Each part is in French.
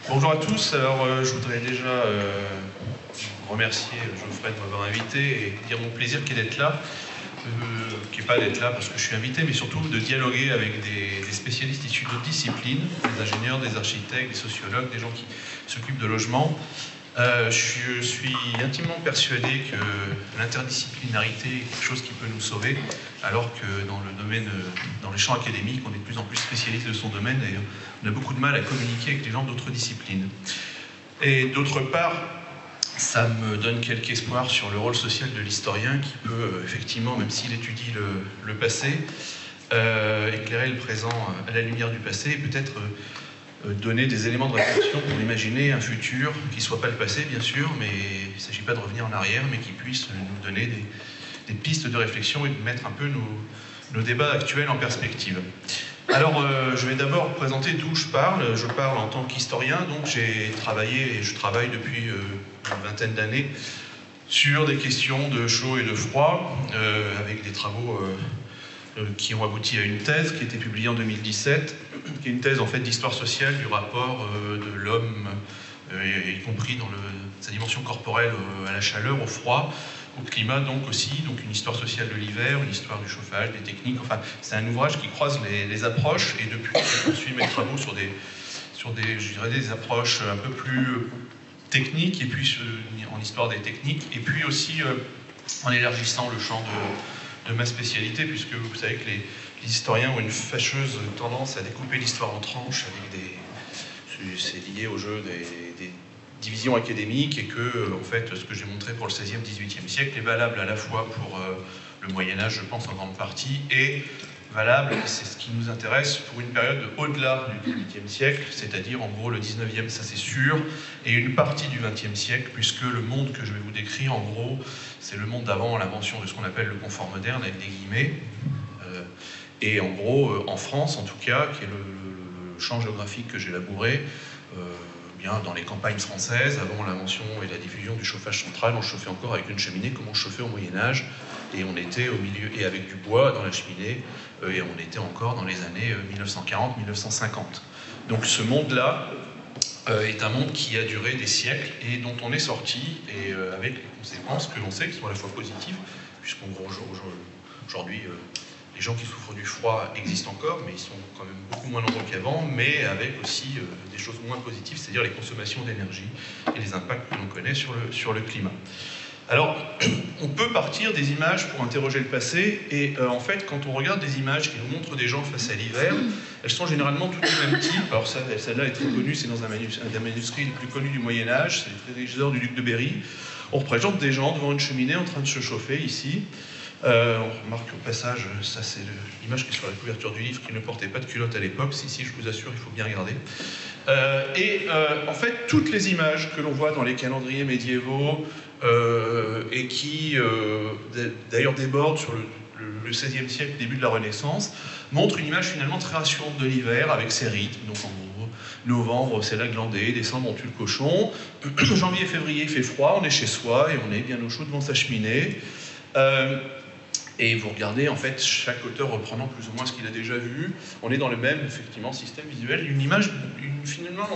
Bonjour à tous, alors je voudrais déjà remercier Geoffrey de m'avoir invité et dire mon plaisir qui est d'être là, qui n'est pas d'être là parce que je suis invité, mais surtout de dialoguer avec des spécialistes issus d'autres disciplines, des ingénieurs, des architectes, des sociologues, des gens qui s'occupent de logement. Je suis intimement persuadé que l'interdisciplinarité est quelque chose qui peut nous sauver, alors que dans les champs académiques, on est de plus en plus spécialiste de son domaine et on a beaucoup de mal à communiquer avec les gens d'autres disciplines. Et d'autre part, ça me donne quelque espoir sur le rôle social de l'historien qui peut, effectivement, même s'il étudie le passé, éclairer le présent à la lumière du passé et peut-être donner des éléments de réflexion pour imaginer un futur qui ne soit pas le passé, bien sûr, mais il ne s'agit pas de revenir en arrière, mais qui puisse nous donner des pistes de réflexion et de mettre un peu nos débats actuels en perspective. Alors, je vais d'abord présenter d'où je parle. Je parle en tant qu'historien, donc j'ai travaillé et je travaille depuis une vingtaine d'années sur des questions de chaud et de froid, avec des travaux qui ont abouti à une thèse qui a été publiée en 2017, qui est une thèse en fait d'histoire sociale du rapport de l'homme, y compris dans sa dimension corporelle à la chaleur, au froid, au climat donc aussi, donc une histoire sociale de l'hiver, une histoire du chauffage, des techniques, enfin c'est un ouvrage qui croise les approches et depuis je poursuis mes travaux sur je dirais des approches un peu plus techniques et puis en histoire des techniques et puis aussi en élargissant le champ de ma spécialité, puisque vous savez que les historiens ont une fâcheuse tendance à découper l'histoire en tranches c'est lié au jeu des divisions académiques et que, en fait, ce que j'ai montré pour le XVIe, XVIIIe siècle est valable à la fois pour le Moyen-Âge, je pense, en grande partie, et valable, et c'est ce qui nous intéresse, pour une période au-delà du XVIIIe siècle, c'est-à-dire, en gros, le XIXe, ça c'est sûr, et une partie du XXe siècle, puisque le monde que je vais vous décrire, en gros, c'est le monde d'avant l'invention de ce qu'on appelle le confort moderne, avec des guillemets, et en gros, en France, en tout cas, qui est le champ géographique que j'ai labouré, bien dans les campagnes françaises, avant l'invention et la diffusion du chauffage central, on chauffait encore avec une cheminée comme on chauffait au Moyen-Âge, et on était au milieu, et avec du bois dans la cheminée, et on était encore dans les années 1940-1950. Donc ce monde-là est un monde qui a duré des siècles et dont on est sorti, et avec les conséquences que l'on sait qui sont à la fois positives, puisqu'en gros aujourd'hui les gens qui souffrent du froid existent encore, mais ils sont quand même beaucoup moins nombreux qu'avant, mais avec aussi des choses moins positives, c'est-à-dire les consommations d'énergie et les impacts que l'on connaît sur le climat. Alors, on peut partir des images pour interroger le passé, et en fait, quand on regarde des images qui nous montrent des gens face à l'hiver, elles sont généralement toutes du même type. Alors celle-là est très connue, c'est dans un des manuscrits les plus connus du Moyen-Âge, c'est les Trésors du duc de Berry. On représente des gens devant une cheminée en train de se chauffer, ici. On remarque au passage, ça c'est l'image qui est sur la couverture du livre, qui ne portait pas de culotte à l'époque. Si, je vous assure, il faut bien regarder. En fait, toutes les images que l'on voit dans les calendriers médiévaux, et qui d'ailleurs débordent sur le XVIe siècle, début de la Renaissance, montrent une image finalement très rassurante de l'hiver, avec ses rythmes. Donc en gros, novembre c'est la glandée, décembre on tue le cochon, janvier, février il fait froid, on est chez soi et on est bien au chaud devant sa cheminée. Et vous regardez, en fait, chaque auteur reprenant plus ou moins ce qu'il a déjà vu. On est dans le même, effectivement, système visuel. Finalement,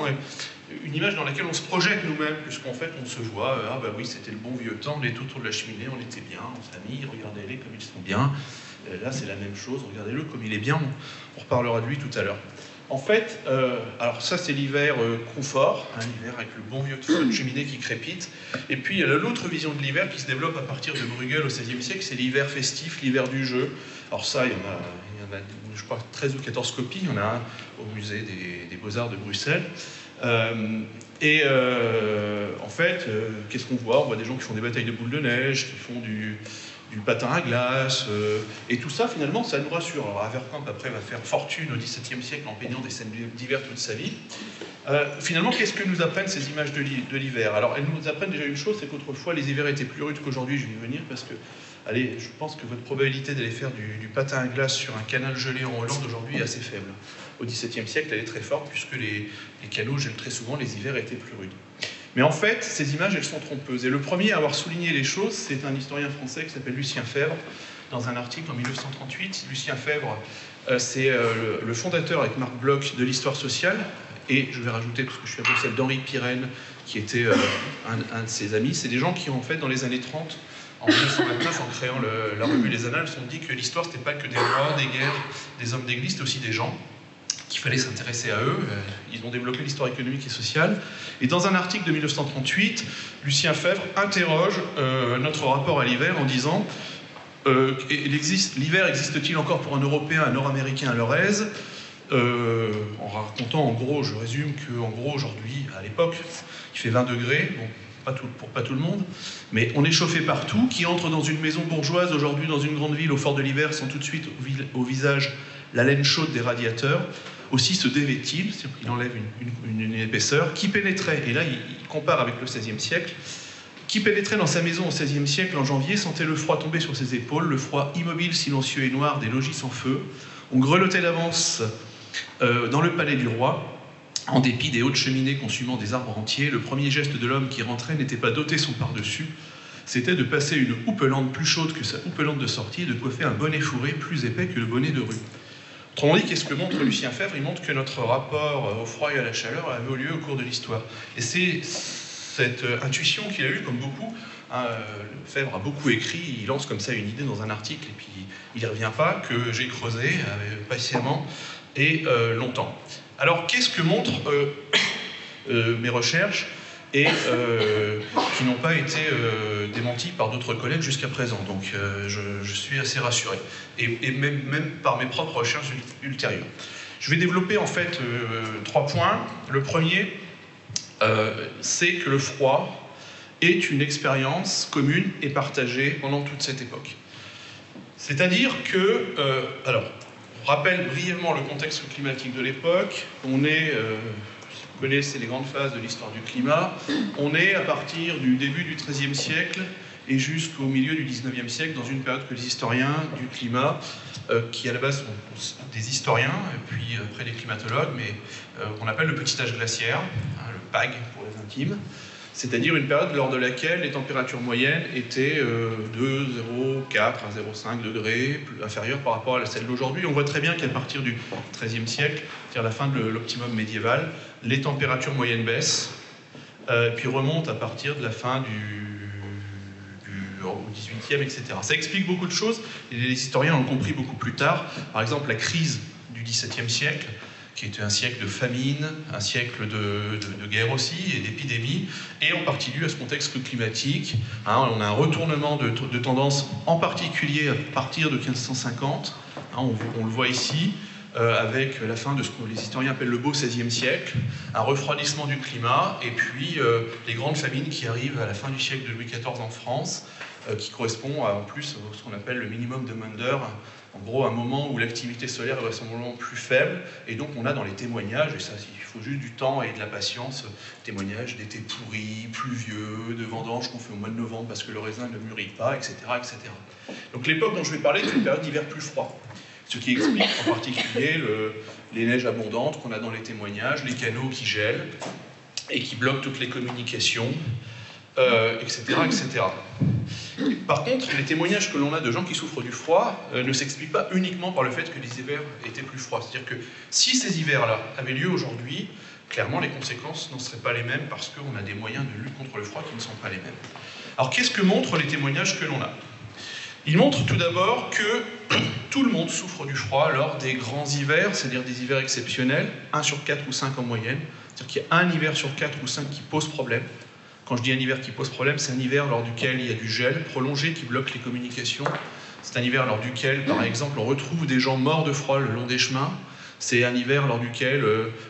une image dans laquelle on se projette nous-mêmes, puisqu'en fait, on se voit, ah bah oui, c'était le bon vieux temps, on était autour de la cheminée, on était bien, en famille, regardez-les comme ils sont bien. Là, c'est la même chose, regardez-le comme il est bien, on reparlera de lui tout à l'heure. En fait, alors ça c'est l'hiver confort, l'hiver avec le bon vieux feu de cheminée qui crépite. Et puis il y a l'autre vision de l'hiver qui se développe à partir de Bruegel au XVIe siècle, c'est l'hiver festif, l'hiver du jeu. Alors ça, il y en a je crois 13 ou 14 copies, il y en a un au musée des Beaux-Arts de Bruxelles. En fait, qu'est-ce qu'on voit? On voit des gens qui font des batailles de boules de neige, qui font du patin à glace, et tout ça finalement ça nous rassure. Alors Avercamp après va faire fortune au XVIIe siècle en peignant des scènes d'hiver toute sa vie. Finalement, qu'est-ce que nous apprennent ces images de l'hiver? Alors elles nous apprennent déjà une chose, c'est qu'autrefois les hivers étaient plus rudes qu'aujourd'hui, je vais y venir parce que, allez, je pense que votre probabilité d'aller faire du patin à glace sur un canal gelé en Hollande aujourd'hui est assez faible. Au XVIIe siècle elle est très forte puisque les canaux gèlent très souvent, les hivers étaient plus rudes. Mais en fait, ces images, elles sont trompeuses. Et le premier à avoir souligné les choses, c'est un historien français qui s'appelle Lucien Febvre, dans un article en 1938. Lucien Febvre, c'est le fondateur, avec Marc Bloch, de l'histoire sociale, et je vais rajouter, parce que je suis à Bruxelles, d'Henri Pirenne, qui était un de ses amis. C'est des gens qui, en fait, dans les années 30, en 1929, en créant la revue Les Annales, se sont dit que l'histoire, c'était pas que des rois, des guerres, des hommes d'église, c'était aussi des gens, qu'il fallait s'intéresser à eux. Ils ont développé l'histoire économique et sociale. Et dans un article de 1938, Lucien Febvre interroge notre rapport à l'hiver en disant l'hiver existe-t-il encore pour un Européen, un Nord-Américain à leur aise, en racontant, en gros, je résume qu'en gros, aujourd'hui, à l'époque, il fait 20 degrés, bon, pour pas tout le monde, mais on est chauffé partout. Qui entre dans une maison bourgeoise aujourd'hui dans une grande ville au fort de l'hiver sent tout de suite au visage la laine chaude des radiateurs. Aussi se dévêt-il, c'est-à-dire qu'il enlève une épaisseur. Qui pénétrait, et là il compare avec le XVIe siècle, qui pénétrait dans sa maison au XVIe siècle en janvier sentait le froid tomber sur ses épaules, le froid immobile, silencieux et noir des logis sans feu. On grelottait d'avance dans le palais du roi. En dépit des hautes cheminées consumant des arbres entiers, le premier geste de l'homme qui rentrait n'était pas d'ôter son par-dessus, c'était de passer une houppelande plus chaude que sa houppelande de sortie et de coiffer un bonnet fourré plus épais que le bonnet de rue. Autrement dit, qu'est-ce que montre Lucien Febvre? Il montre que notre rapport au froid et à la chaleur avait eu lieu au cours de l'histoire. Et c'est cette intuition qu'il a eue, comme beaucoup. Febvre a beaucoup écrit, il lance comme ça une idée dans un article, et puis il n'y revient pas, que j'ai creusé patiemment et longtemps. Alors, qu'est-ce que montrent mes recherches et qui n'ont pas été démenties par d'autres collègues jusqu'à présent. Donc, je suis assez rassuré. Et même par mes propres recherches ultérieures. Je vais développer en fait 3 points. Le premier, c'est que le froid est une expérience commune et partagée pendant toute cette époque. C'est-à-dire que, alors, on rappelle brièvement le contexte climatique de l'époque. On est, vous connaissez les grandes phases de l'histoire du climat, on est à partir du début du XIIIe siècle et jusqu'au milieu du XIXe siècle, dans une période que les historiens du climat, qui à la base sont des historiens, et puis après des climatologues, mais qu'on appelle le petit âge glaciaire, hein, le PAG pour les intimes, c'est-à-dire une période lors de laquelle les températures moyennes étaient de 0,4 à 0,5 degrés, inférieures par rapport à celle d'aujourd'hui. On voit très bien qu'à partir du XIIIe siècle, c'est-à-dire la fin de l'optimum médiéval, les températures moyennes baissent, puis remontent à partir de la fin au XVIIIe, etc. Ça explique beaucoup de choses, et les historiens l'ont compris beaucoup plus tard. Par exemple, la crise du XVIIe siècle, qui était un siècle de famine, un siècle de guerre aussi, et d'épidémie, et en partie dû à ce contexte climatique. Hein, on a un retournement de tendance, en particulier à partir de 1550, hein, on le voit ici, avec la fin de ce que les historiens appellent le beau XVIe siècle, un refroidissement du climat, et puis les grandes famines qui arrivent à la fin du siècle de Louis XIV en France, qui correspond en plus à ce qu'on appelle le minimum de Maunder, en gros un moment où l'activité solaire est vraisemblablement plus faible, et donc on a dans les témoignages, et ça il faut juste du temps et de la patience, témoignages d'étés pourris, pluvieux, de vendanges qu'on fait au mois de novembre parce que le raisin ne mûrit pas, etc. etc. Donc l'époque dont je vais parler est une période d'hiver plus froid. Ce qui explique en particulier les neiges abondantes qu'on a dans les témoignages, les canaux qui gèlent et qui bloquent toutes les communications, etc., etc. Par contre, les témoignages que l'on a de gens qui souffrent du froid ne s'expliquent pas uniquement par le fait que les hivers étaient plus froids. C'est-à-dire que si ces hivers-là avaient lieu aujourd'hui, clairement les conséquences n'en seraient pas les mêmes parce qu'on a des moyens de lutte contre le froid qui ne sont pas les mêmes. Alors qu'est-ce que montrent les témoignages que l'on a ? Ils montrent tout d'abord que tout le monde souffre du froid lors des grands hivers, c'est-à-dire des hivers exceptionnels, 1 sur 4 ou 5 en moyenne. C'est-à-dire qu'il y a un hiver sur 4 ou 5 qui pose problème. Quand je dis un hiver qui pose problème, c'est un hiver lors duquel il y a du gel prolongé qui bloque les communications. C'est un hiver lors duquel, par exemple, on retrouve des gens morts de froid le long des chemins. C'est un hiver lors duquel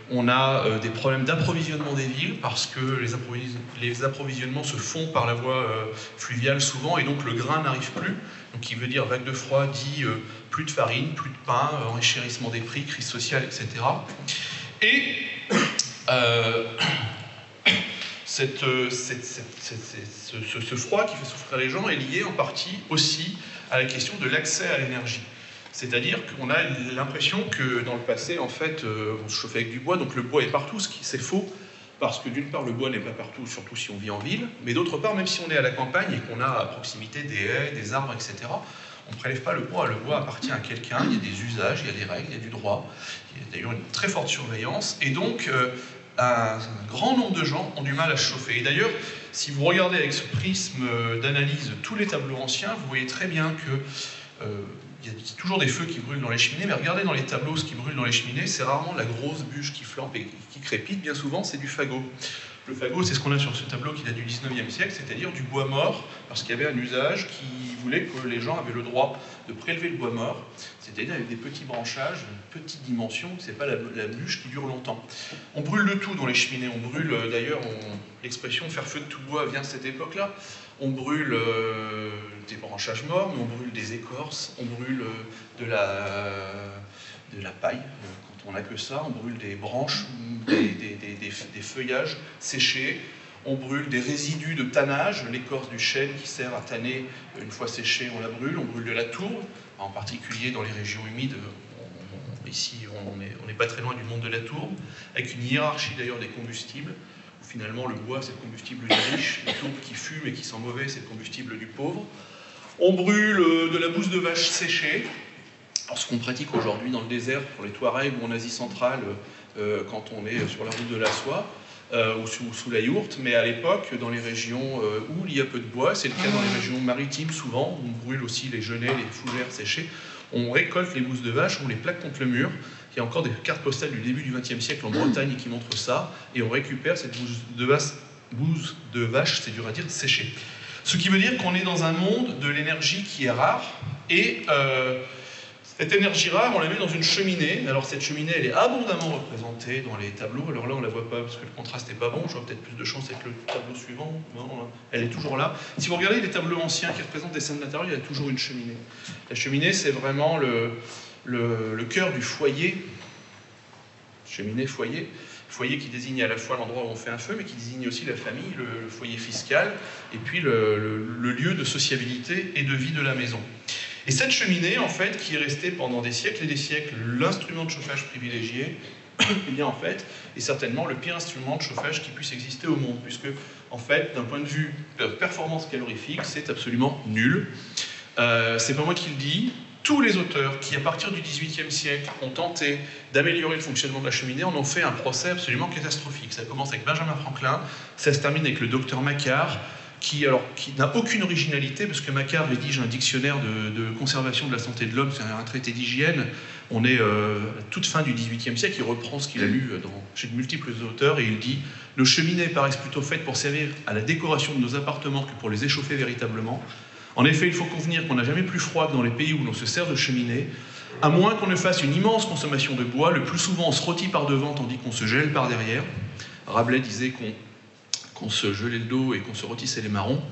on a des problèmes d'approvisionnement des villes parce que les approvisionnements se font par la voie fluviale souvent et donc le grain n'arrive plus. Donc qui veut dire vague de froid dit plus de farine, plus de pain, enchérissement des prix, crise sociale, etc. Et ce froid qui fait souffrir les gens est lié en partie aussi à la question de l'accès à l'énergie. C'est-à-dire qu'on a l'impression que dans le passé, en fait, on se chauffait avec du bois, donc le bois est partout, ce qui c'est faux, parce que d'une part, le bois n'est pas partout, surtout si on vit en ville, mais d'autre part, même si on est à la campagne et qu'on a à proximité des haies, des arbres, etc., on ne prélève pas le bois appartient à quelqu'un, il y a des usages, il y a des règles, il y a du droit, il y a d'ailleurs une très forte surveillance, et donc un grand nombre de gens ont du mal à se chauffer. Et d'ailleurs, si vous regardez avec ce prisme d'analyse tous les tableaux anciens, vous voyez très bien que il y a toujours des feux qui brûlent dans les cheminées, mais regardez dans les tableaux ce qui brûle dans les cheminées, c'est rarement la grosse bûche qui flambe et qui crépite, bien souvent c'est du fagot. Le fagot, c'est ce qu'on a sur ce tableau qui date du 19e siècle, c'est-à-dire du bois mort, parce qu'il y avait un usage qui voulait que les gens avaient le droit de prélever le bois mort, c'est-à-dire avec des petits branchages, une petite dimension, c'est pas la bûche qui dure longtemps. On brûle de tout dans les cheminées, on brûle, d'ailleurs, l'expression faire feu de tout bois vient de cette époque-là. On brûle des branchages morts, mais on brûle des écorces, on brûle de la paille, quand on n'a que ça, on brûle des branches, des feuillages séchés, on brûle des résidus de tannage, l'écorce du chêne qui sert à tanner, une fois séchée, on la brûle, on brûle de la tourbe, en particulier dans les régions humides, ici on n'est pas très loin du monde de la tourbe, avec une hiérarchie d'ailleurs des combustibles. Finalement, le bois, c'est le combustible du riche, les tourbes qui fument et qui sont mauvais, c'est le combustible du pauvre. On brûle de la bouse de vache séchée, alors ce qu'on pratique aujourd'hui dans le désert pour les Touaregs ou en Asie centrale, quand on est sur la route de la soie, ou sous la yourte, mais à l'époque, dans les régions où il y a peu de bois, c'est le cas dans les régions maritimes souvent, où on brûle aussi les genêts, les fougères séchées, on récolte les bousses de vache, on les plaque contre le mur. Il y a encore des cartes postales du début du XXe siècle en Bretagne qui montrent ça, et on récupère cette bouse de vache, c'est dur à dire, séchée. Ce qui veut dire qu'on est dans un monde de l'énergie qui est rare, et cette énergie rare, on la met dans une cheminée. Alors cette cheminée, elle est abondamment représentée dans les tableaux. Alors là, on ne la voit pas parce que le contraste n'est pas bon. J'aurais peut-être plus de chance avec le tableau suivant. Non, elle est toujours là. Si vous regardez les tableaux anciens qui représentent des scènes d'intérieur, il y a toujours une cheminée. La cheminée, c'est vraiment le cœur du foyer. Cheminée, foyer. Foyer qui désigne à la fois l'endroit où on fait un feu, mais qui désigne aussi la famille, le foyer fiscal, et puis le lieu de sociabilité et de vie de la maison. Et cette cheminée, en fait, qui est restée pendant des siècles et des siècles l'instrument de chauffage privilégié, eh bien, en fait, est certainement le pire instrument de chauffage qui puisse exister au monde, puisque, en fait, d'un point de vue de performance calorifique, c'est absolument nul. C'est pas moi qui le dis. Tous les auteurs qui, à partir du XVIIIe siècle, ont tenté d'améliorer le fonctionnement de la cheminée en ont fait un procès absolument catastrophique. Ça commence avec Benjamin Franklin, ça se termine avec le docteur Macquart, qui n'a aucune originalité, parce que Macquart rédige un dictionnaire de conservation de la santé de l'homme, c'est un traité d'hygiène. On est à la toute fin du XVIIIe siècle, il reprend ce qu'il a lu chez de multiples auteurs, et il dit « Nos cheminées paraissent plutôt faites pour servir à la décoration de nos appartements que pour les échauffer véritablement. En effet, il faut convenir qu'on n'a jamais plus froid que dans les pays où l'on se sert de cheminée, à moins qu'on ne fasse une immense consommation de bois, le plus souvent on se rôtit par devant tandis qu'on se gèle par derrière. » Rabelais disait qu'on se gelait le dos et qu'on se rôtissait les marrons.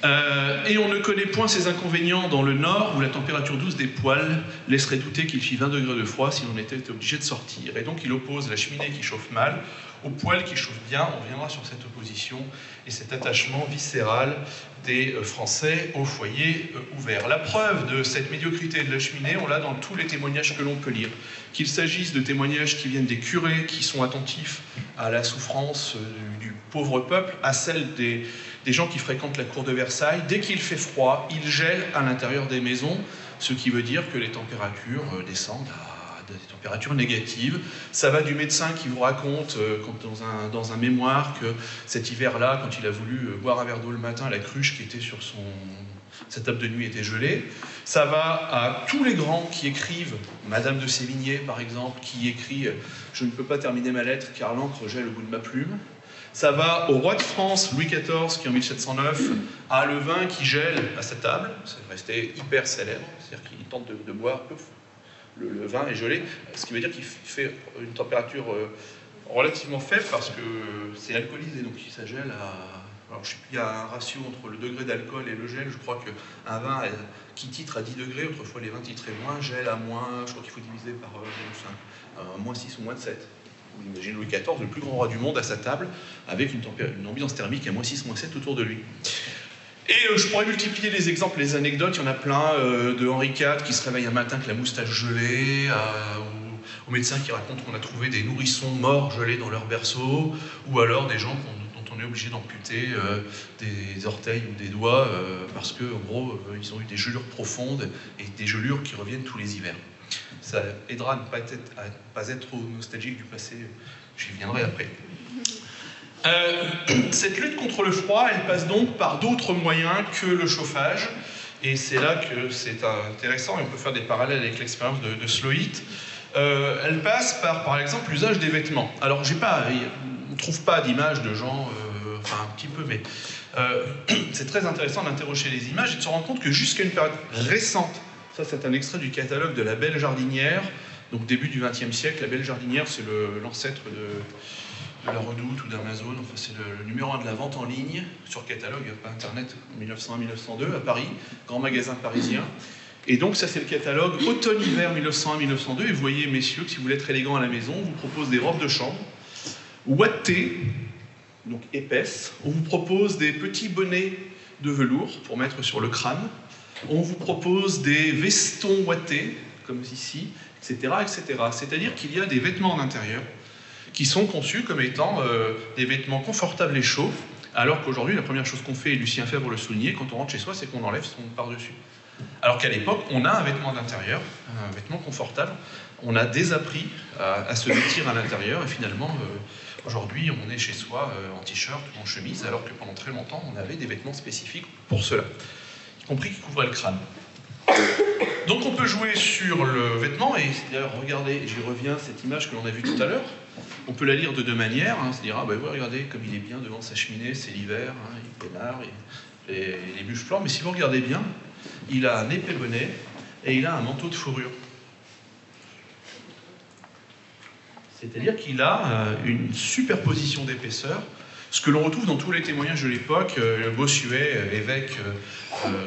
Et on ne connaît point ces inconvénients dans le nord, où la température douce des poêles laisserait douter qu'il fit 20 degrés de froid si l'on était obligé de sortir. Et donc il oppose la cheminée qui chauffe mal aux poêles qui chauffent bien. On reviendra sur cette opposition et cet attachement viscéral des Français au foyer ouvert. La preuve de cette médiocrité de la cheminée, on l'a dans tous les témoignages que l'on peut lire. Qu'il s'agisse de témoignages qui viennent des curés, qui sont attentifs à la souffrance du pauvre peuple, à celle des gens qui fréquentent la cour de Versailles. Dès qu'il fait froid, ils gèlent à l'intérieur des maisons, ce qui veut dire que les températures descendent à des températures négatives. Ça va du médecin qui vous raconte dans un mémoire que cet hiver-là, quand il a voulu boire un verre d'eau le matin, la cruche qui était sur sa table de nuit était gelée. Ça va à tous les grands qui écrivent, Madame de Sévigné par exemple, qui écrit « Je ne peux pas terminer ma lettre car l'encre gèle au bout de ma plume ». Ça va au roi de France, Louis XIV, qui en 1709 a le vin qui gèle à sa table. C'est resté hyper célèbre, c'est-à-dire qu'il tente de boire, pouf, le vin est gelé, ce qui veut dire qu'il fait une température relativement faible parce que c'est alcoolisé, donc ça gèle à... Alors, je sais plus, il y a un ratio entre le degré d'alcool et le gel. Je crois qu'un vin qui titre à 10 degrés, autrefois les vins titraient moins, gèle à moins, je crois qu'il faut diviser par moins 6 ou moins 7. Vous imaginez Louis XIV, le plus grand roi du monde, à sa table, avec une ambiance thermique à moins 6, moins 7 autour de lui. Et je pourrais multiplier les exemples, les anecdotes, il y en a plein, de Henri IV qui se réveille un matin avec la moustache gelée, aux médecins qui racontent qu'on a trouvé des nourrissons morts gelés dans leur berceau, ou alors des gens dont on est obligé d'amputer des orteils ou des doigts, parce qu'en gros, ils ont eu des gelures profondes, et des gelures qui reviennent tous les hivers. Ça aidera à ne pas être trop nostalgique du passé J'y viendrai après. Cette lutte contre le froid, elle passe donc par d'autres moyens que le chauffage. Et c'est là que c'est intéressant, et on peut faire des parallèles avec l'expérience de Sloit. Elle passe par exemple, l'usage des vêtements. Alors, on ne trouve pas d'image de gens, enfin un petit peu, mais c'est très intéressant d'interroger les images et de se rendre compte que jusqu'à une période récente, ça c'est un extrait du catalogue de La Belle Jardinière, donc début du XXe siècle. La Belle Jardinière, c'est l'ancêtre de la Redoute ou d'Amazon, enfin c'est le numéro 1 de la vente en ligne, sur catalogue, pas internet, 1901-1902, à Paris, grand magasin parisien. Et donc ça c'est le catalogue automne-hiver 1901-1902, et vous voyez messieurs que si vous voulez être élégant à la maison, on vous propose des robes de chambre, ouatées, donc épaisses, on vous propose des petits bonnets de velours pour mettre sur le crâne, on vous propose des vestons ouatés, comme ici, etc. etc. C'est-à-dire qu'il y a des vêtements en intérieur qui sont conçus comme étant des vêtements confortables et chauds, alors qu'aujourd'hui, la première chose qu'on fait, et Lucien Febvre le soulignait, quand on rentre chez soi, c'est qu'on enlève son par-dessus. Alors qu'à l'époque, on a un vêtement d'intérieur, un vêtement confortable, on a désappris à se vêtir à l'intérieur, et finalement, aujourd'hui, on est chez soi en t-shirt ou en chemise, alors que pendant très longtemps, on avait des vêtements spécifiques pour cela, y compris qui couvraient le crâne. Donc on peut jouer sur le vêtement, et d'ailleurs, regardez, j'y reviens, cette image que l'on a vue tout à l'heure, on peut la lire de deux manières, hein, se dire, ah ben ouais, regardez comme il est bien devant sa cheminée, c'est l'hiver, hein, il peinard, les bûches flancs, mais si vous regardez bien, il a un épais bonnet et il a un manteau de fourrure. C'est-à-dire qu'il a une superposition d'épaisseur, ce que l'on retrouve dans tous les témoignages de l'époque. Bossuet,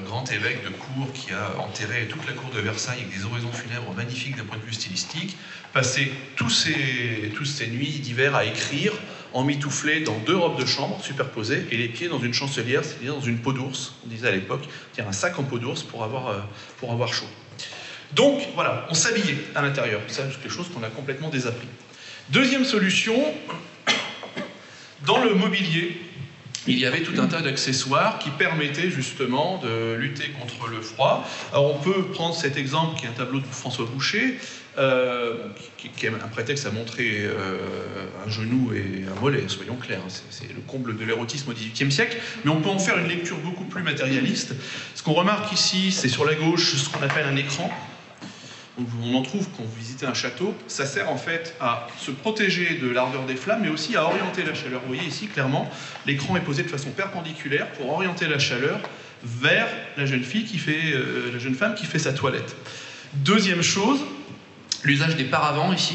grand évêque de Cours, qui a enterré toute la cour de Versailles avec des oraisons funèbres magnifiques d'un point de vue stylistique, passait toutes ces nuits d'hiver à écrire, emmitouflé dans deux robes de chambre superposées, et les pieds dans une chancelière, c'est-à-dire dans une peau d'ours, on disait à l'époque, c'est-à-dire un sac en peau d'ours pour avoir chaud. Donc voilà, on s'habillait à l'intérieur, c'est quelque chose qu'on a complètement désappris. Deuxième solution, dans le mobilier, il y avait tout un tas d'accessoires qui permettaient justement de lutter contre le froid. Alors on peut prendre cet exemple qui est un tableau de François Boucher, qui est un prétexte à montrer un genou et un mollet, soyons clairs, c'est le comble de l'érotisme au XVIIIe siècle, mais on peut en faire une lecture beaucoup plus matérialiste. Ce qu'on remarque ici, c'est sur la gauche ce qu'on appelle un écran. On en trouve quand vous visitez un château. Ça sert en fait à se protéger de l'ardeur des flammes, mais aussi à orienter la chaleur. Vous voyez ici, clairement, l'écran est posé de façon perpendiculaire pour orienter la chaleur vers la jeune femme qui fait sa toilette. Deuxième chose, l'usage des paravents ici.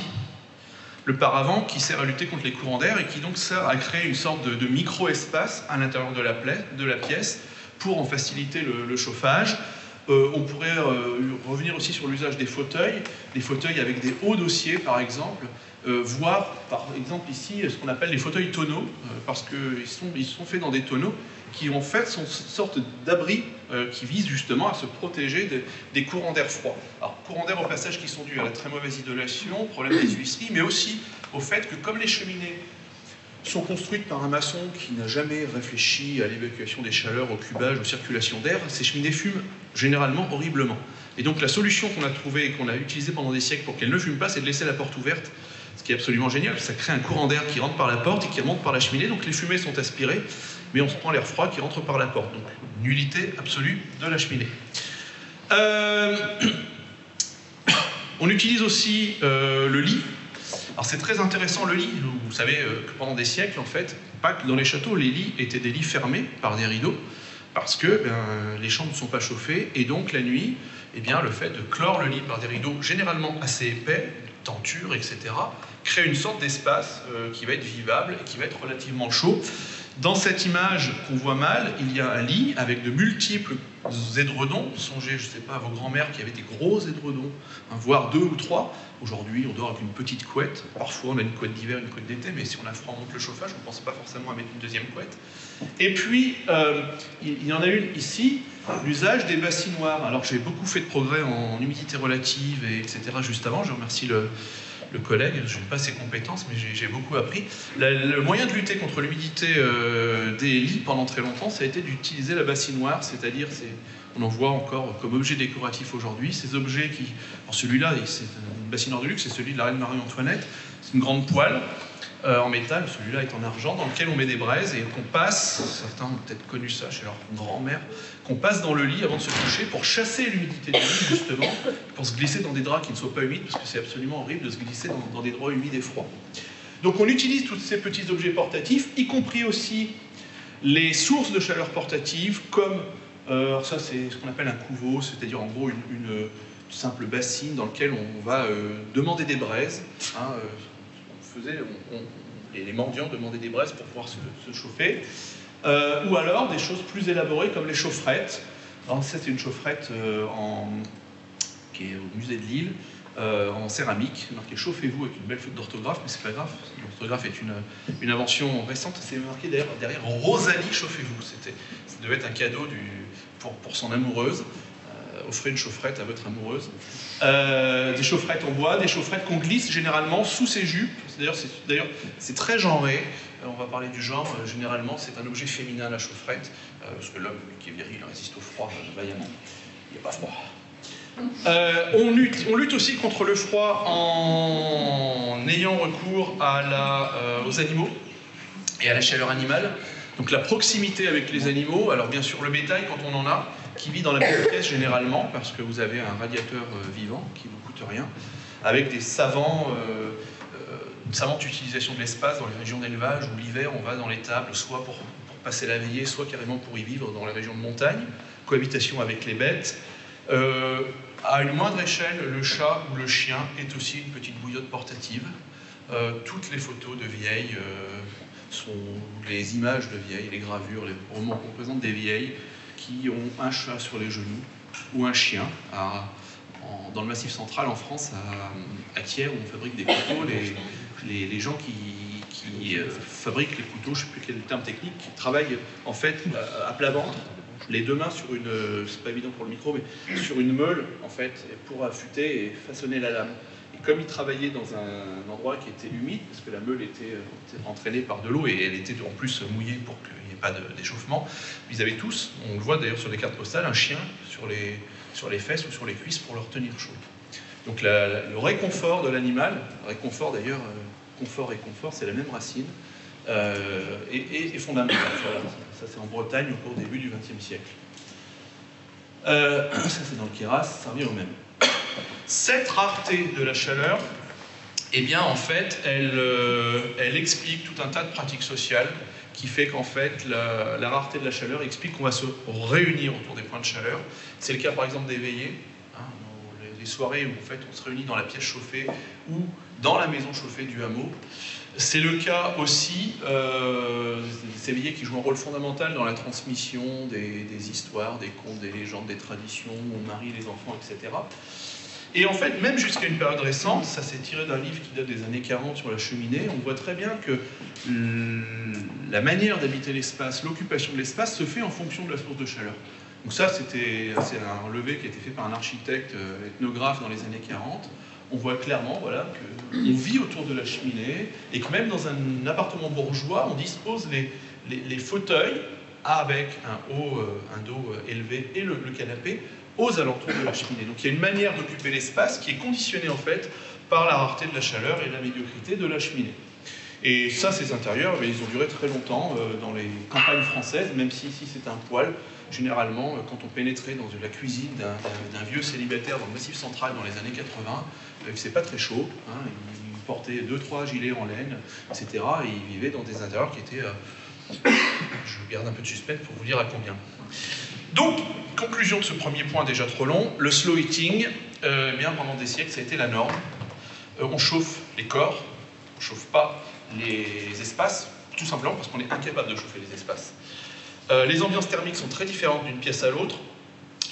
Le paravent qui sert à lutter contre les courants d'air et qui donc sert à créer une sorte de micro-espace à l'intérieur de la pièce pour en faciliter le chauffage. On pourrait revenir aussi sur l'usage des fauteuils avec des hauts dossiers par exemple, voire par exemple ici ce qu'on appelle les fauteuils tonneaux, parce qu'ils sont faits dans des tonneaux qui en fait sont une sorte d'abri qui vise justement à se protéger des courants d'air froid. Alors courants d'air au passage qui sont dus à la très mauvaise isolation, problème des huisseries, mais aussi au fait que comme les cheminées sont construites par un maçon qui n'a jamais réfléchi à l'évacuation des chaleurs, au cubage, aux circulations d'air, ces cheminées fument généralement horriblement. Et donc la solution qu'on a trouvée et qu'on a utilisée pendant des siècles pour qu'elles ne fument pas, c'est de laisser la porte ouverte, ce qui est absolument génial. Ça crée un courant d'air qui rentre par la porte et qui remonte par la cheminée, donc les fumées sont aspirées, mais on se prend l'air froid qui rentre par la porte. Donc nullité absolue de la cheminée. On utilise aussi le lit. Alors c'est très intéressant le lit, vous savez que pendant des siècles en fait, pas que dans les châteaux, les lits étaient des lits fermés par des rideaux, parce que les chambres ne sont pas chauffées, et donc la nuit, le fait de clore le lit par des rideaux généralement assez épais, tentures, etc., crée une sorte d'espace qui va être vivable et qui va être relativement chaud. Dans cette image qu'on voit mal, il y a un lit avec de multiples édredons. Songez, je ne sais pas, à vos grands-mères qui avaient des gros édredons, voire 2 ou 3. Aujourd'hui, on dort avec une petite couette. Parfois, on a une couette d'hiver, une couette d'été, mais si on a froid, on monte le chauffage, on ne pense pas forcément à mettre une deuxième couette. Et puis, il y en a une ici, l'usage des bassinoires. Alors, j'ai beaucoup fait de progrès en humidité relative, etc. juste avant. Je remercie le collègue, je n'ai pas ses compétences, mais j'ai beaucoup appris. Le moyen de lutter contre l'humidité des lits pendant très longtemps, ça a été d'utiliser la bassinoire, c'est-à-dire, on en voit encore comme objet décoratif aujourd'hui, ces objets qui... Alors celui-là, c'est une bassinoire de luxe, c'est celui de la reine Marie-Antoinette, c'est une grande poêle en métal, celui-là est en argent, dans lequel on met des braises et qu'on passe, certains ont peut-être connu ça chez leur grand-mère, qu'on passe dans le lit avant de se coucher pour chasser l'humidité du lit, justement, pour se glisser dans des draps qui ne soient pas humides, parce que c'est absolument horrible de se glisser dans des draps humides et froids. Donc on utilise tous ces petits objets portatifs, y compris aussi les sources de chaleur portatives, comme, alors ça c'est ce qu'on appelle un couveau, c'est-à-dire en gros une simple bassine dans laquelle on va demander des braises. Hein, les mendiants demandaient des braises pour pouvoir se chauffer. Ou alors des choses plus élaborées comme les chaufferettes. Alors ça c'est une chaufferette qui est au musée de Lille, en céramique, marqué « Chauffez-vous » avec une belle faute d'orthographe, mais c'est pas grave, l'orthographe est une invention récente, c'est marqué derrière « Rosalie, chauffez-vous ». Ça devait être un cadeau pour son amoureuse. Offrez une chaufferette à votre amoureuse. Des chaufferettes en bois, des chaufferettes qu'on glisse généralement sous ses jupes. D'ailleurs, c'est très genré. On va parler du genre. Généralement, c'est un objet féminin, la chaufferette, parce que l'homme qui est viril résiste au froid vaillamment. Il n'y a pas froid. On lutte aussi contre le froid en ayant recours aux animaux et à la chaleur animale. Donc la proximité avec les animaux, alors bien sûr le bétail quand on en a, qui vit dans la même pièce généralement, parce que vous avez un radiateur vivant qui ne vous coûte rien, avec des savante utilisation de l'espace dans les régions d'élevage où l'hiver on va dans l'étable soit pour passer la veillée, soit carrément pour y vivre dans les régions de montagne, cohabitation avec les bêtes. À une moindre échelle, le chat ou le chien est aussi une petite bouillotte portative. Toutes les photos de vieilles sont les images de vieilles, les gravures, les romans représentent des vieilles qui ont un chat sur les genoux ou un chien. Dans le Massif central, en France, à Thiers, où on fabrique des couteaux, les gens qui fabriquent les couteaux, je ne sais plus quel est le terme technique, qui travaillent en fait à plat ventre, les deux mains sur une, c'est pas évident pour le micro, mais sur une meule en fait, pour affûter et façonner la lame. Et comme ils travaillaient dans un endroit qui était humide, parce que la meule était entraînée par de l'eau et elle était en plus mouillée pour qu'il n'y ait pas d'échauffement, ils avaient tous, on le voit d'ailleurs sur les cartes postales, un chien sur les fesses ou sur les cuisses pour leur tenir chaud. Donc le réconfort de l'animal, réconfort d'ailleurs, confort et confort, c'est la même racine, est fondamental. Voilà. Ça c'est en Bretagne au début du XXe siècle. Ça c'est dans le Queyras, ça revient au même. Cette rareté de la chaleur, eh bien en fait, elle explique tout un tas de pratiques sociales qui fait qu'en fait, la rareté de la chaleur explique qu'on va se réunir autour des points de chaleur. C'est le cas par exemple des veillées, hein, les soirées où en fait, on se réunit dans la pièce chauffée ou dans la maison chauffée du hameau. C'est le cas aussi ces veillées qui jouent un rôle fondamental dans la transmission des histoires, des contes, des légendes, des traditions, où on marie les enfants, etc. Et en fait, même jusqu'à une période récente, ça s'est tiré d'un livre qui date des années 40 sur la cheminée, on voit très bien que la manière d'habiter l'espace, l'occupation de l'espace se fait en fonction de la source de chaleur. Donc ça, c'est un relevé qui a été fait par un architecte ethnographe dans les années 40. On voit clairement voilà, qu'on vit autour de la cheminée et que même dans un appartement bourgeois, on dispose les fauteuils avec un dos élevé et le canapé aux alentours de la cheminée. Donc il y a une manière d'occuper l'espace qui est conditionnée en fait par la rareté de la chaleur et la médiocrité de la cheminée. Et ça, ces intérieurs, ils ont duré très longtemps dans les campagnes françaises, même si ici c'est un poêle. Généralement, quand on pénétrait dans la cuisine d'un vieux célibataire dans le Massif central dans les années 80, il ne faisait pas très chaud, hein, il portait 2-3 gilets en laine, etc. Et il vivait dans des intérieurs qui étaient... je garde un peu de suspense pour vous dire à combien. Donc, conclusion de ce premier point déjà trop long, le slow heating, bien pendant des siècles, ça a été la norme. On chauffe les corps, on ne chauffe pas les espaces, tout simplement parce qu'on est incapable de chauffer les espaces. Les ambiances thermiques sont très différentes d'une pièce à l'autre.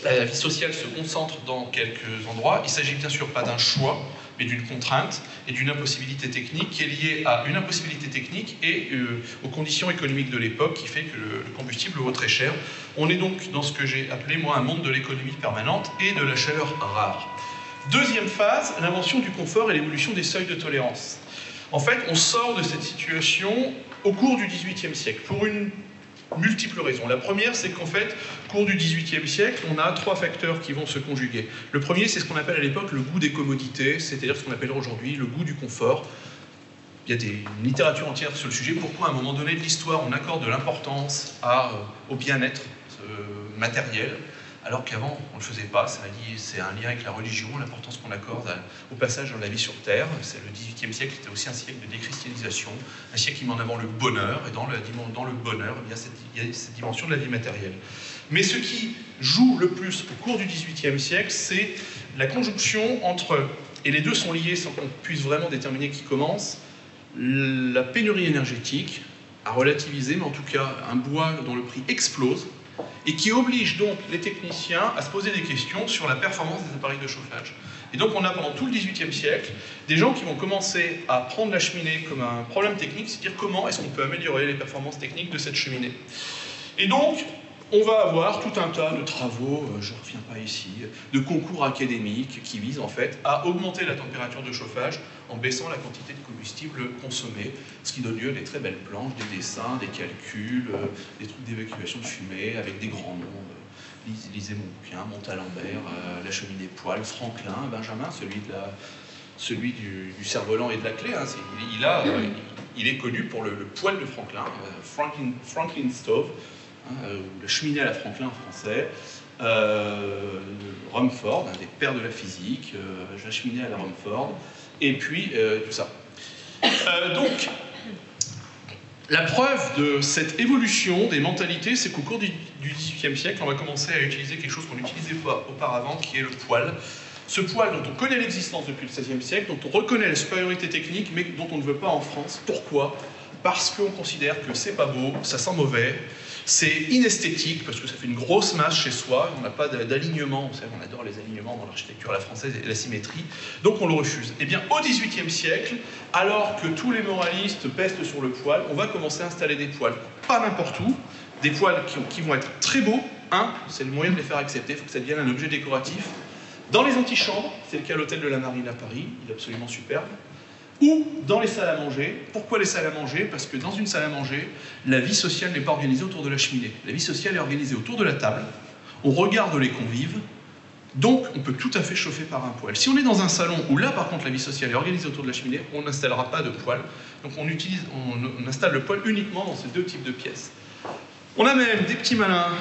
La vie sociale se concentre dans quelques endroits. Il ne s'agit bien sûr pas d'un choix, mais d'une contrainte et d'une impossibilité technique qui est liée à une impossibilité technique et aux conditions économiques de l'époque qui fait que le combustible vaut très cher. On est donc dans ce que j'ai appelé, moi, un monde de l'économie permanente et de la chaleur rare. Deuxième phase, l'invention du confort et l'évolution des seuils de tolérance. En fait, on sort de cette situation au cours du XVIIIe siècle pour une multiples raisons. La première, c'est qu'en fait, au cours du XVIIIe siècle, on a 3 facteurs qui vont se conjuguer. Le premier, c'est ce qu'on appelle à l'époque le goût des commodités, c'est-à-dire ce qu'on appelle aujourd'hui le goût du confort. il y a une littérature entière sur le sujet. Pourquoi à un moment donné de l'histoire on accorde de l'importance au bien-être matériel, alors qu'avant on ne le faisait pas. C'est un lien avec la religion, l'importance qu'on accorde au passage dans la vie sur Terre. C'est le XVIIIe siècle était aussi un siècle de déchristianisation, un siècle qui met en avant le bonheur, et dans le bonheur, il y a cette dimension de la vie matérielle. Mais ce qui joue le plus au cours du XVIIIe siècle, c'est la conjonction entre, et les deux sont liés sans qu'on puisse vraiment déterminer qui commence, la pénurie énergétique, à relativiser, mais en tout cas un bois dont le prix explose, et qui oblige donc les techniciens à se poser des questions sur la performance des appareils de chauffage. Et donc on a pendant tout le XVIIIe siècle des gens qui vont commencer à prendre la cheminée comme un problème technique, c'est-à-dire comment est-ce qu'on peut améliorer les performances techniques de cette cheminée. Et donc on va avoir tout un tas de travaux, je ne reviens pas ici, de concours académiques qui visent en fait à augmenter la température de chauffage en baissant la quantité de combustible consommée, ce qui donne lieu à des très belles planches, des dessins, des calculs, des trucs d'évacuation de fumée avec des grands noms. Lisez mon bouquin, Montalembert, la cheminée poêle, Franklin, Benjamin, celui du cerf-volant et de la clé. Hein, il est connu pour le poêle de Franklin, Franklin Stove. La cheminée à la Franklin en français, Rumford, un des pères de la physique, la cheminée à la Rumford, et puis tout ça. Donc, la preuve de cette évolution des mentalités, c'est qu'au cours du XVIIIe siècle, on va commencer à utiliser quelque chose qu'on n'utilisait pas auparavant, qui est le poêle. Ce poêle dont on connaît l'existence depuis le XVIe siècle, dont on reconnaît la supériorité technique, mais dont on ne veut pas en France. Pourquoi ? Parce qu'on considère que c'est pas beau, ça sent mauvais, c'est inesthétique, parce que ça fait une grosse masse chez soi, on n'a pas d'alignement, vous savez, on adore les alignements dans l'architecture à la française et la symétrie, donc on le refuse. Eh bien, au XVIIIe siècle, alors que tous les moralistes pestent sur le poêle, on va commencer à installer des poêles, pas n'importe où, des poêles qui vont être très beaux. C'est le moyen de les faire accepter, il faut que ça devienne un objet décoratif. Dans les antichambres, c'est le cas à l'hôtel de la Marine à Paris, il est absolument superbe, ou dans les salles à manger. Pourquoi les salles à manger? Parce que dans une salle à manger, la vie sociale n'est pas organisée autour de la cheminée. La vie sociale est organisée autour de la table, on regarde les convives, donc on peut tout à fait chauffer par un poêle. Si on est dans un salon où là par contre la vie sociale est organisée autour de la cheminée, on n'installera pas de poêle, donc on installe le poêle uniquement dans ces deux types de pièces. On a même des petits malins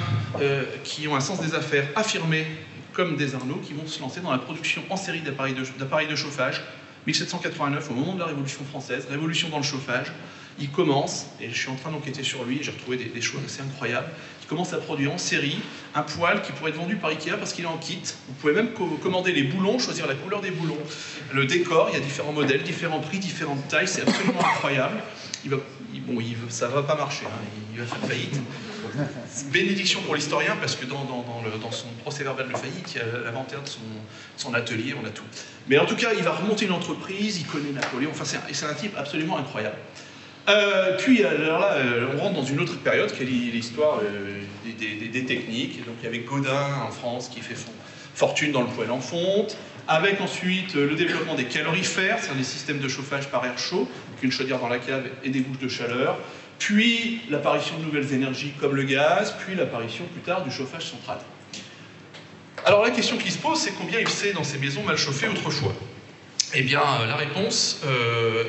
qui ont un sens des affaires affirmé, comme des Arnaud, qui vont se lancer dans la production en série d'appareils de chauffage. 1789, au moment de la Révolution française, révolution dans le chauffage, il commence, et je suis en train d'enquêter sur lui, j'ai retrouvé des choses assez incroyables, il commence à produire en série un poêle qui pourrait être vendu par Ikea parce qu'il est en kit. Vous pouvez même commander les boulons, choisir la couleur des boulons, le décor, il y a différents modèles, différents prix, différentes tailles, c'est absolument incroyable. Ça ne va pas marcher, hein, il va faire faillite. Bénédiction pour l'historien, parce que dans son procès-verbal de faillite, il y a l'inventaire de son atelier, on a tout. Mais en tout cas, il va remonter une entreprise, il connaît Napoléon, enfin c'est un type absolument incroyable. Puis alors là, on rentre dans une autre période, qui est l'histoire des techniques. Et donc il y avait Gaudin en France qui fait fortune dans le poêle en fonte, avec ensuite le développement des calorifères, c'est-à-dire des systèmes de chauffage par air chaud, avec une chaudière dans la cave et des bouches de chaleur, puis l'apparition de nouvelles énergies comme le gaz, puis l'apparition plus tard du chauffage central. Alors la question qui se pose, c'est combien il faisait dans ces maisons mal chauffées autrefois? Eh bien, la réponse,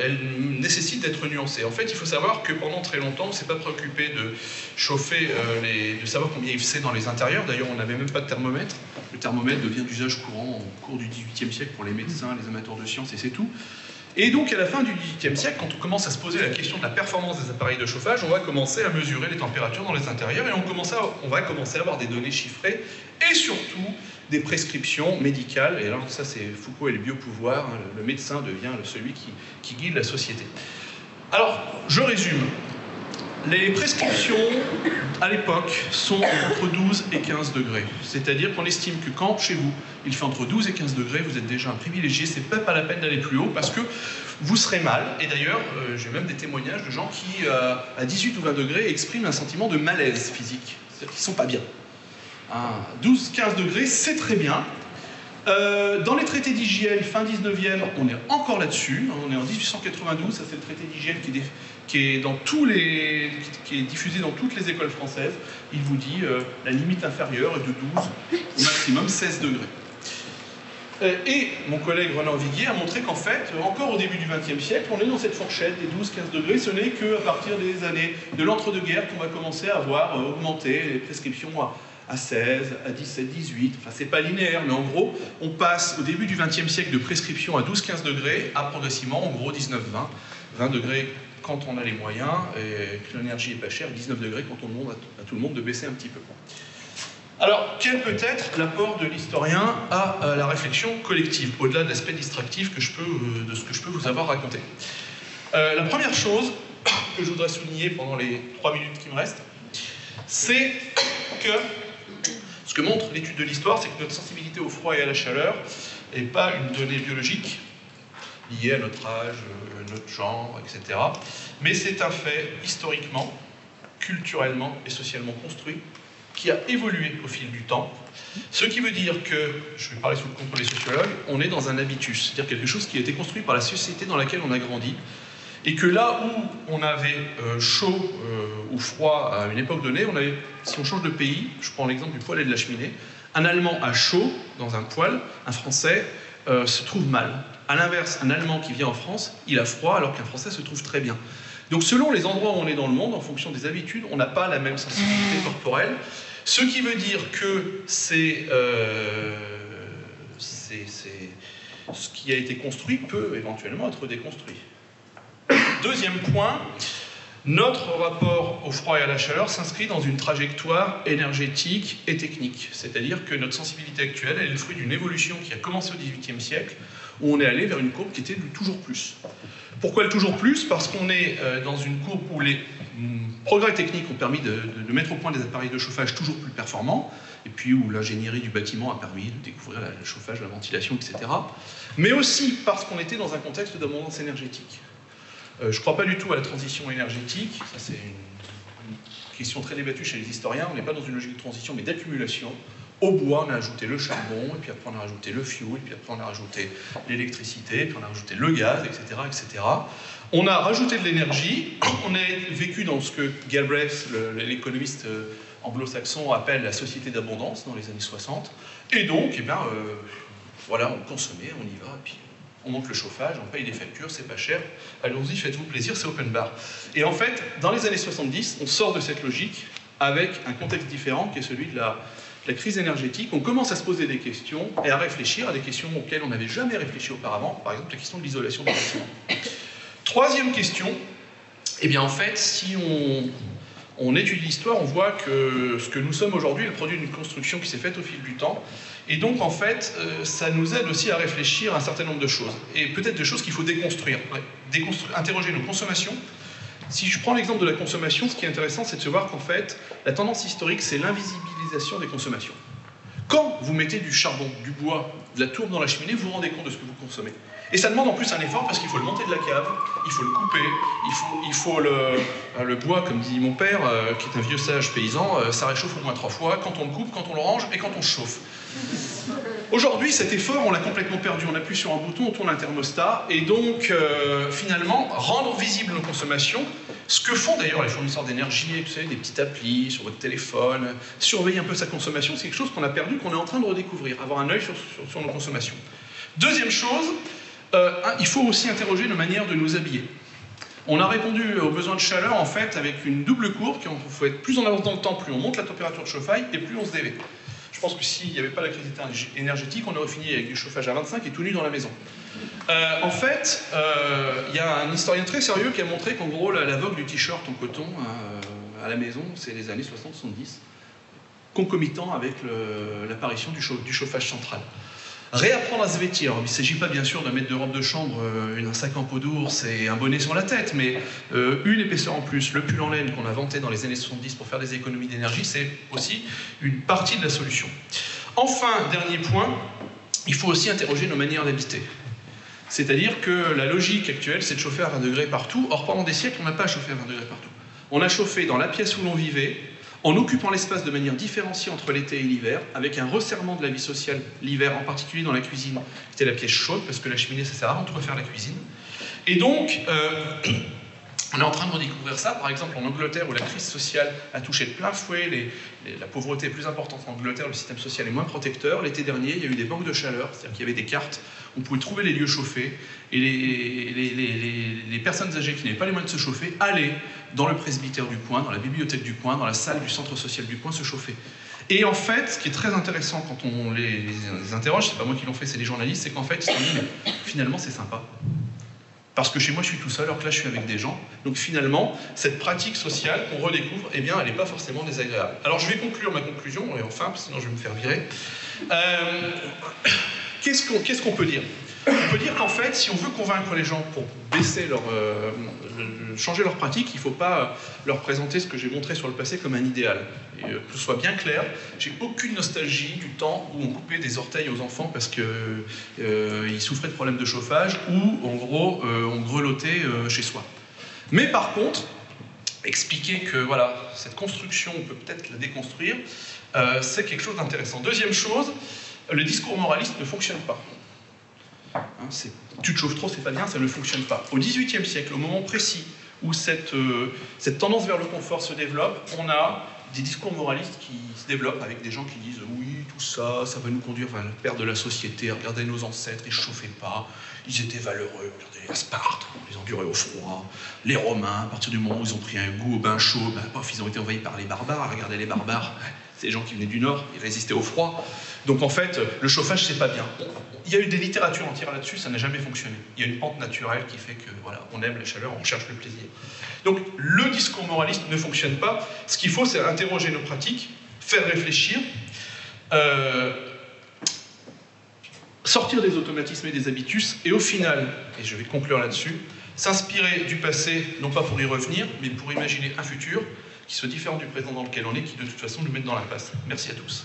elle nécessite d'être nuancée. En fait, il faut savoir que pendant très longtemps, on ne s'est pas préoccupé de chauffer, de savoir combien il faisait dans les intérieurs. D'ailleurs, on n'avait même pas de thermomètre. Le thermomètre devient d'usage courant au cours du XVIIIe siècle pour les médecins, les amateurs de sciences, et c'est tout. Et donc, à la fin du XVIIIe siècle, quand on commence à se poser la question de la performance des appareils de chauffage, on va commencer à mesurer les températures dans les intérieurs et on va commencer à avoir des données chiffrées et surtout des prescriptions médicales. Et alors, ça, c'est Foucault et le biopouvoir. Hein, le médecin devient celui qui guide la société. Alors, je résume. Les prescriptions, à l'époque, sont entre 12 et 15 degrés. C'est-à-dire qu'on estime que quand, chez vous, il fait entre 12 et 15 degrés, vous êtes déjà un privilégié, c'est pas la peine d'aller plus haut, parce que vous serez mal. Et d'ailleurs, j'ai même des témoignages de gens qui, à 18 ou 20 degrés, expriment un sentiment de malaise physique. C'est-à-dire qu'ils ne sont pas bien. 12-15 degrés, c'est très bien. Dans les traités d'hygiène, fin 19e, on est encore là-dessus. On est en 1892, ça c'est le traité d'hygiène qui est diffusé dans toutes les écoles françaises. Il vous dit la limite inférieure est de 12, au maximum 16 degrés. Et mon collègue Roland Viguier a montré qu'en fait, encore au début du XXe siècle, on est dans cette fourchette des 12-15 degrés. Ce n'est qu'à partir des années de l'entre-deux-guerres qu'on va commencer à voir augmenter les prescriptions à 16, à 17, 18. Enfin, c'est pas linéaire, mais en gros, on passe au début du XXe siècle de prescription à 12-15 degrés à progressivement, en gros, 19-20. 20 degrés quand on a les moyens et que l'énergie est pas chère, 19 degrés quand on demande à tout le monde de baisser un petit peu. Alors, quel peut être l'apport de l'historien à la réflexion collective, au-delà de l'aspect distractif de ce que je peux vous avoir raconté? La première chose que je voudrais souligner pendant les 3 minutes qui me restent, c'est que ce que montre l'étude de l'histoire, c'est que notre sensibilité au froid et à la chaleur n'est pas une donnée biologique liée à notre âge, notre genre, etc. Mais c'est un fait historiquement, culturellement et socialement construit qui a évolué au fil du temps. Ce qui veut dire que, je vais parler sous le contrôle des sociologues, on est dans un habitus, c'est-à-dire quelque chose qui a été construit par la société dans laquelle on a grandi, et que là où on avait chaud ou froid à une époque donnée, si on change de pays, je prends l'exemple du poêle et de la cheminée, un Allemand a chaud dans un poêle, un Français se trouve mal. A l'inverse, un Allemand qui vient en France, il a froid alors qu'un Français se trouve très bien. Donc selon les endroits où on est dans le monde, en fonction des habitudes, on n'a pas la même sensibilité corporelle. Ce qui veut dire que ce qui a été construit peut éventuellement être déconstruit. Deuxième point, notre rapport au froid et à la chaleur s'inscrit dans une trajectoire énergétique et technique. C'est-à-dire que notre sensibilité actuelle, elle est le fruit d'une évolution qui a commencé au XVIIIe siècle, où on est allé vers une courbe qui était du toujours plus. Pourquoi le toujours plus? Parce qu'on est dans une courbe où les progrès techniques ont permis de mettre au point des appareils de chauffage toujours plus performants, et puis où l'ingénierie du bâtiment a permis de découvrir le chauffage, la ventilation, etc. Mais aussi parce qu'on était dans un contexte d'abondance énergétique. Je ne crois pas du tout à la transition énergétique, ça c'est une question très débattue chez les historiens, on n'est pas dans une logique de transition mais d'accumulation. Au bois, on a ajouté le charbon, et puis après on a rajouté le fioul, et puis après on a rajouté l'électricité, et puis on a rajouté le gaz, etc., etc. On a rajouté de l'énergie, on a vécu dans ce que Galbraith, l'économiste anglo-saxon, appelle la société d'abondance dans les années 60, et donc, eh bien, voilà, on consommait, on y va, et puis on monte le chauffage, on paye des factures, c'est pas cher, allons-y, faites-vous plaisir, c'est open bar. Et en fait, dans les années 70, on sort de cette logique avec un contexte différent qui est celui de la crise énergétique. On commence à se poser des questions et à réfléchir à des questions auxquelles on n'avait jamais réfléchi auparavant, par exemple la question de l'isolation des bâtiments. Troisième question, eh bien en fait, si on étudie l'histoire, on voit que ce que nous sommes aujourd'hui est le produit d'une construction qui s'est faite au fil du temps. Et donc, en fait, ça nous aide aussi à réfléchir à un certain nombre de choses. Et peut-être des choses qu'il faut déconstruire. Interroger nos consommations. Si je prends l'exemple de la consommation, ce qui est intéressant, c'est de se voir qu'en fait, la tendance historique, c'est l'invisibilisation des consommations. Quand vous mettez du charbon, du bois, de la tourbe dans la cheminée, vous vous rendez compte de ce que vous consommez. Et ça demande en plus un effort parce qu'il faut le monter de la cave, il faut le couper, il faut le bois, comme dit mon père, qui est un vieux sage paysan, ça réchauffe au moins 3 fois, quand on le coupe, quand on le range et quand on chauffe. Aujourd'hui, cet effort, on l'a complètement perdu. On appuie sur un bouton, on tourne un thermostat, et donc, finalement, rendre visible nos consommations, ce que font d'ailleurs les fournisseurs d'énergie, vous savez, des petites applis sur votre téléphone, surveiller un peu sa consommation, c'est quelque chose qu'on a perdu, qu'on est en train de redécouvrir, avoir un œil sur nos consommations. Deuxième chose, il faut aussi interroger nos manières de nous habiller. On a répondu aux besoins de chaleur, en fait, avec une double courbe, qu'il faut être plus en avance dans le temps, plus on monte la température de chauffail, et plus on se dévêt. Je pense que s'il n'y avait pas la crise énergétique, on aurait fini avec du chauffage à 25 et tout nu dans la maison. En fait, il y a un historien très sérieux qui a montré qu'en gros, la vogue du t-shirt en coton à la maison, c'est les années 60-70, concomitant avec l'apparition du chauffage central. Réapprendre à se vêtir. Il ne s'agit pas bien sûr de mettre de robe de chambre, un sac en peau d'ours et un bonnet sur la tête, mais une épaisseur en plus, le pull en laine qu'on a inventé dans les années 70 pour faire des économies d'énergie, c'est aussi une partie de la solution. Enfin, dernier point, il faut aussi interroger nos manières d'habiter. C'est-à-dire que la logique actuelle, c'est de chauffer à 20 degrés partout. Or, pendant des siècles, on n'a pas chauffé à 20 degrés partout. On a chauffé dans la pièce où l'on vivait, en occupant l'espace de manière différenciée entre l'été et l'hiver, avec un resserrement de la vie sociale l'hiver, en particulier dans la cuisine, qui était la pièce chaude, parce que la cheminée, ça sert à rien de refaire la cuisine. Et donc, On est en train de redécouvrir ça, par exemple en Angleterre où la crise sociale a touché de plein fouet, la pauvreté est plus importante en Angleterre, le système social est moins protecteur. L'été dernier, il y a eu des banques de chaleur, c'est-à-dire qu'il y avait des cartes, on pouvait trouver les lieux chauffés, et les personnes âgées qui n'avaient pas les moyens de se chauffer allaient dans le presbytère du coin, dans la bibliothèque du coin, dans la salle du centre social du coin se chauffer. Et en fait, ce qui est très intéressant quand on les interroge, c'est pas moi qui l'ont fait, c'est les journalistes, c'est qu'en fait, ils se disent, mais finalement c'est sympa. Parce que chez moi, je suis tout seul, alors que là, je suis avec des gens. Donc finalement, cette pratique sociale qu'on redécouvre, eh bien, elle n'est pas forcément désagréable. Alors, je vais conclure ma conclusion, et enfin, sinon je vais me faire virer. Qu'est-ce qu'on peut dire? On peut dire qu'en fait, si on veut convaincre les gens pour baisser changer leur pratique, il ne faut pas leur présenter ce que j'ai montré sur le passé comme un idéal. Et que ce soit bien clair, j'ai aucune nostalgie du temps où on coupait des orteils aux enfants parce qu'ils souffraient de problèmes de chauffage ou, en gros, on grelottait chez soi. Mais par contre, expliquer que voilà, cette construction, on peut peut-être la déconstruire, c'est quelque chose d'intéressant. Deuxième chose, le discours moraliste ne fonctionne pas. Hein, tu te chauffes trop, c'est pas bien, ça ne fonctionne pas. Au XVIIIe siècle, au moment précis où cette tendance vers le confort se développe, on a des discours moralistes qui se développent avec des gens qui disent « oui, tout ça, ça va nous conduire vers la perte de la société, regardez nos ancêtres, ils ne chauffaient pas, ils étaient valeureux, regardez la Sparte, ils ont duré au froid, les Romains, à partir du moment où ils ont pris un goût au bain chaud, ben, pof, ils ont été envahis par les barbares, regardez les barbares, c'est des gens qui venaient du Nord, ils résistaient au froid. Donc en fait, le chauffage, c'est pas bien. Il y a eu des littératures entières là-dessus, ça n'a jamais fonctionné. Il y a une pente naturelle qui fait que, voilà, on aime la chaleur, on cherche le plaisir. Donc le discours moraliste ne fonctionne pas. Ce qu'il faut, c'est interroger nos pratiques, faire réfléchir, sortir des automatismes et des habitus, et au final, et je vais conclure là-dessus, s'inspirer du passé, non pas pour y revenir, mais pour imaginer un futur qui soit différent du présent dans lequel on est, qui de toute façon nous met dans l'impasse. Merci à tous.